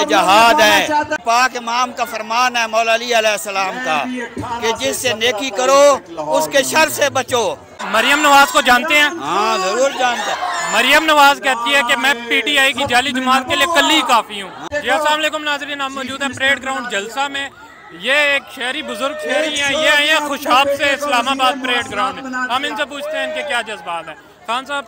ये जहाद है। पाक इमाम का फरमान है मौला अली अलैहिस्सलाम का कि जिससे नेकी करो उसके शर से बचो। मरियम नवाज को जानते हैं? हाँ जरूर जानते हैं। मरियम नवाज कहती है कि मैं पीटीआई की जाली जमात के लिए कल ही काफ़ी हूँ। जी अस्सलाम वालेकुम नाज़रीन, हम मौजूद हैं परेड ग्राउंड जलसा में। ये एक शहरी बुजुर्ग शहरी हैं, ये आए हैं खुशाब से इस्लामाबाद परेड ग्राउंड में। हम इनसे पूछते हैं इनके क्या जज्बात हैं। खान साहब,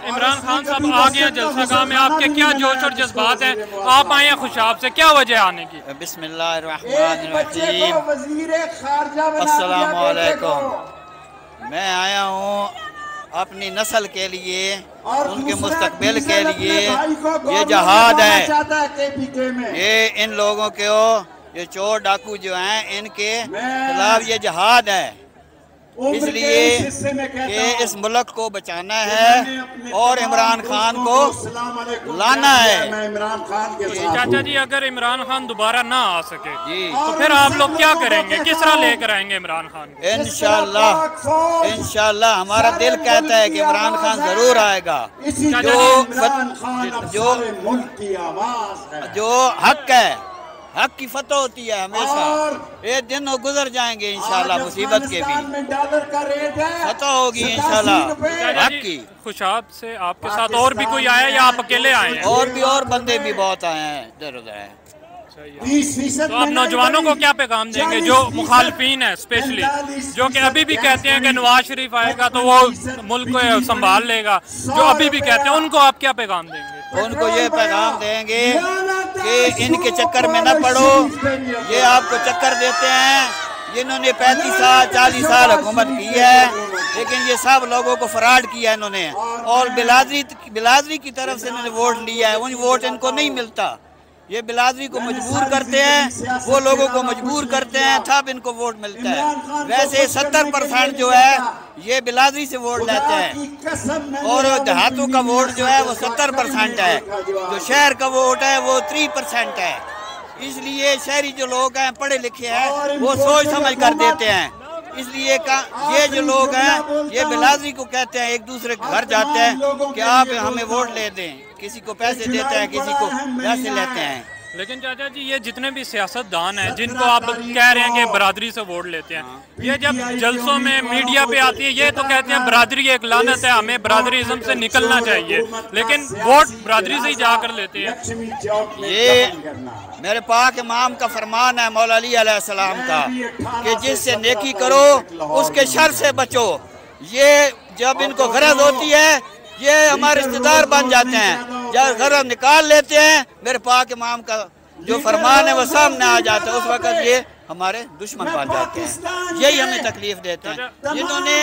इमरान खान साहब आ गए हैं जलसा गाह में, आपके क्या जोश और जज्बात हैं? आप आए हैं खुशाब से, क्या वजह आने की? बिस्मिल्लाहिर्रहमानिर्रहीम, अस्सलामु अलैकुम। मैं आया हूँ अपनी नस्ल के लिए, उनके मुस्तकबिल के लिए। ये जहाद है, ये इन लोगों के ये चोर डाकू जो हैं इनके खिलाफ ये जहाद है, इसलिए कि इस मुल्क को बचाना है और इमरान खान को लाना है। चाचा जी, अगर इमरान खान दोबारा ना आ सके जी तो फिर आप लोग क्या करेंगे? किस तरह लेकर आएंगे इमरान खान को? इंशाल्लाह हमारा दिल कहता है कि इमरान खान जरूर आएगा। जो हक है, हक की फतह होती है हमेशा। एक दिन वो गुजर जाएंगे इंशाल्लाह, मुसीबत के भी फतह होगी इंशाल्लाह हक की। खुशाब से आपके साथ और भी कोई आया या आप अकेले आए हैं? और बंदे भी बहुत आए हैं, इधर उधर हैं। तो आप नौजवानों को क्या पैगाम देंगे जो मुखालफीन है, स्पेशली जो कि अभी भी कहते हैं कि नवाज शरीफ आएगा तो वो मुल्क को संभाल लेगा, जो अभी भी कहते हैं, उनको आप क्या पैगाम देंगे? उनको ये पैगाम देंगे कि इनके चक्कर में न पड़ो। ये आपको चक्कर देते हैं। इन्होंने 35 साल 40 साल हुकूमत की है, लेकिन ये सब लोगों को फ्रॉड किया इन्होंने, और बिलादरी की तरफ से इन्होंने वोट लिया है। उन वोट इनको नहीं मिलता। ये बिलादरी को मजबूर करते हैं, वो लोगों को मजबूर करते हैं, तब इनको वोट मिलता है। वैसे 70% जो है ये बिलादरी से वोट लेते हैं, और देहातों का वोट जो है वो 70% है। जो शहर का वोट है वो 3% है। इसलिए शहरी जो लोग हैं, पढ़े लिखे हैं, वो सोच समझ कर देते हैं। इसलिए ये जो लोग हैं ये बिलादरी को कहते हैं, एक दूसरे के घर जाते हैं कि आप हमें वोट ले दें, किसी को पैसे देते हैं, किसी को पैसे लेते हैं। लेकिन चाचा जी, ये जितने भी सियासतदान हैं जिनको आप कह रहे हैं कि बरादरी से वोट लेते हैं, ये जब जलसों में मीडिया पे आती है ये तो कहते हैं बरादरी एक लानत है, हमें बरादरीज़म से निकलना चाहिए, लेकिन वोट बरादरी से ही जाकर लेते हैं। ये मेरे पाक इमाम का फरमान है मौला अली अलैहिस्सलाम का कि जिससे नेकी करो उसके शर से बचो। ये जब इनको गरज होती है ये हमारे रिश्तेदार बन जाते हैं, जब गरज निकाल लेते हैं मेरे पाक इमाम का जो फरमान है वो सामने आ जाता है, उस वक्त ये हमारे दुश्मन बन जाते हैं। यही हमें तकलीफ देते हैं। जिन्होंने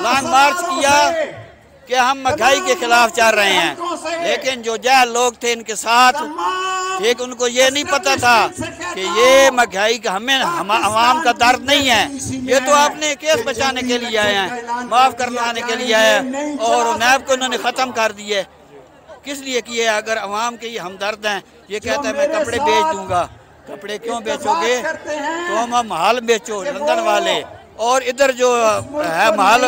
लॉन्ग मार्च किया कि हम महंगाई के खिलाफ चल रहे हैं, लेकिन जो जाहिल लोग थे इनके साथ, ठीक, उनको ये नहीं पता था कि ये महंगाई का हम आवाम का दर्द नहीं है। ये तो आपने केस बचाने के लिए आए हैं, माफ़ करवाने के लिए आए हैं, और नैब को इन्होंने ख़त्म कर दिए। किस लिए किए? अगर आवाम के ये हमदर्द हैं। ये कहता है मैं कपड़े बेच दूंगा। कपड़े क्यों बेचोगे? तो हम माल बेचो लंदन वाले, और इधर जो है माल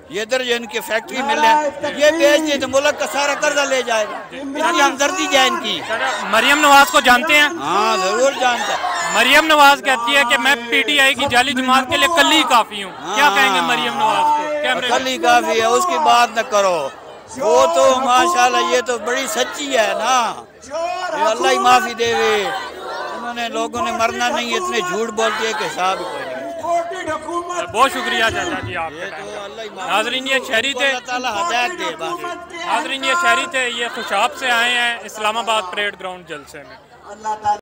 ये इधर जो इनकी फैक्ट्री मिल है ये बेच दिए तो मुल्क का सारा कर्जा ले जाएगा। इतनी हमदर्दी है इनकी। मरियम नवाज को जानते हैं? हाँ जरूर जानते हैं। मरियम नवाज कहती है कि मैं पीटीआई की जाली जमात के लिए कल ही काफ़ी हूँ। क्या कहेंगे मरियम नवाज को? कल ही काफ़ी है, उसकी बात न करो। वो तो माशाल्लाह ये तो बड़ी सच्ची है ना, अल्लाह ही माफ़ी देवे। उन्होंने लोगों ने मरना नहीं, इतने झूठ बोलती है कि हिसाब कोई नहीं। बहुत शुक्रिया चाचा जी आपका। नाज़रीन ये शहरी थे, नाज़रीन ये शहरी थे, ये खुशाब से आए हैं इस्लामाबाद परेड ग्राउंड जलसे में।